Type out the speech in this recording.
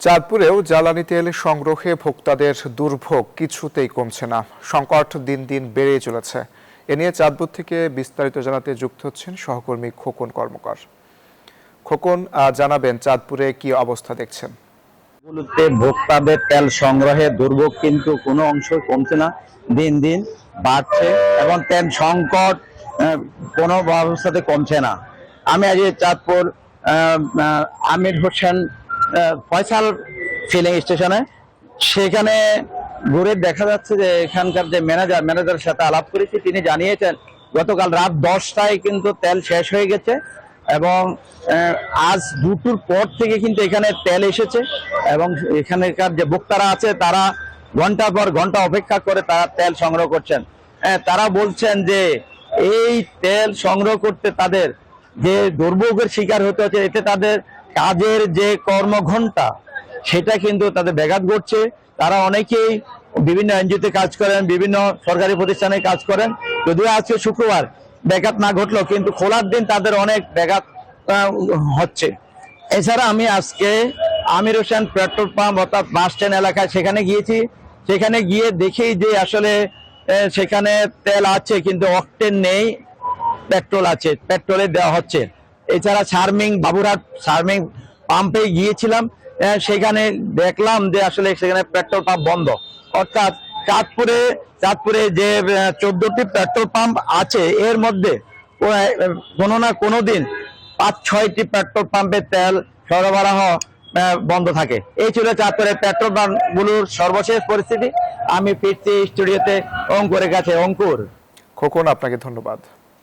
চাঁদপুরেও জ্বালানি তেল সংগ্রহে ভোক্তাদের দুর্ভোগ কিছুতেই কমছে না, সংকট দিন দিন বেড়েই চলেছে। এ নিয়ে চাঁদপুর থেকে বিস্তারিত জানাতে যুক্ত হচ্ছেন সহকর্মী খোকন কর্মকার। খোকন, জানাবেন চাঁদপুরে কি অবস্থা দেখছেন? ভোক্তাদের তেল সংগ্রহে দুর্ভোগ কিন্তু কোনো অংশ কমছে না, দিন দিন বাড়ছে এবং তেল সংকট কোনো অবস্থাতে কমছে না। আমি আজ চাঁদপুর আমির হোসেন ফয়সাল ফিলিং স্টেশনে, সেখানে ঘুরে দেখা যাচ্ছে যে এখানকার যে ম্যানেজারের সাথে আলাপ করেছি, তিনি জানিয়েছেন গতকাল রাত 10টায় কিন্তু তেল শেষ হয়ে গেছে এবং আজ দুপুর পর থেকে কিন্তু এখানে তেল এসেছে এবং এখানকার যে ভোক্তারা আছে তারা ঘন্টার পর ঘন্টা অপেক্ষা করে তারা তেল সংগ্রহ করছেন। তারা বলছেন যে এই তেল সংগ্রহ করতে তাদের যে দুর্ভোগের শিকার হতে হচ্ছে, এতে তাদের কাজের যে কর্মঘণ্টা সেটা কিন্তু তাদের ব্যাঘাত ঘটছে। তারা অনেকেই বিভিন্ন এনজিওতে কাজ করেন, বিভিন্ন সরকারি প্রতিষ্ঠানে কাজ করেন, যদিও আজকে শুক্রবার ব্যাঘাত না ঘটলেও কিন্তু খোলার দিন তাদের অনেক ব্যাঘাত হচ্ছে। এছাড়া আমি আজকে আমির হোসেন পেট্রোল পাম্প অর্থাৎ বাস স্ট্যান্ড এলাকায় সেখানে গিয়েছি। সেখানে গিয়ে দেখি যে আসলে সেখানে তেল আছে কিন্তু অকটেন নেই, পেট্রোল আছে, পেট্রোলে দেওয়া হচ্ছে। এছাড়া বাবুরহাট শারমিং পাম্পে গিয়েছিলাম, সেখানে দেখলাম যে আসলে সেখানে পেট্রোল পাম্প বন্ধ। অর্থাৎ চাঁদপুরে যে 14টি পেট্রোল পাম্প আছে এর মধ্যে কোনো না কোনো দিন 5-6টি পেট্রোল পাম্পে তেল সরবরাহ বন্ধ থাকে। এই ছিল চাঁদপুরের পেট্রোল পাম্পগুলোর সর্বশেষ পরিস্থিতি। আমি ফিরছি স্টুডিওতে অঙ্কুরের কাছে। অঙ্কুর। খোকন, আপনাকে ধন্যবাদ।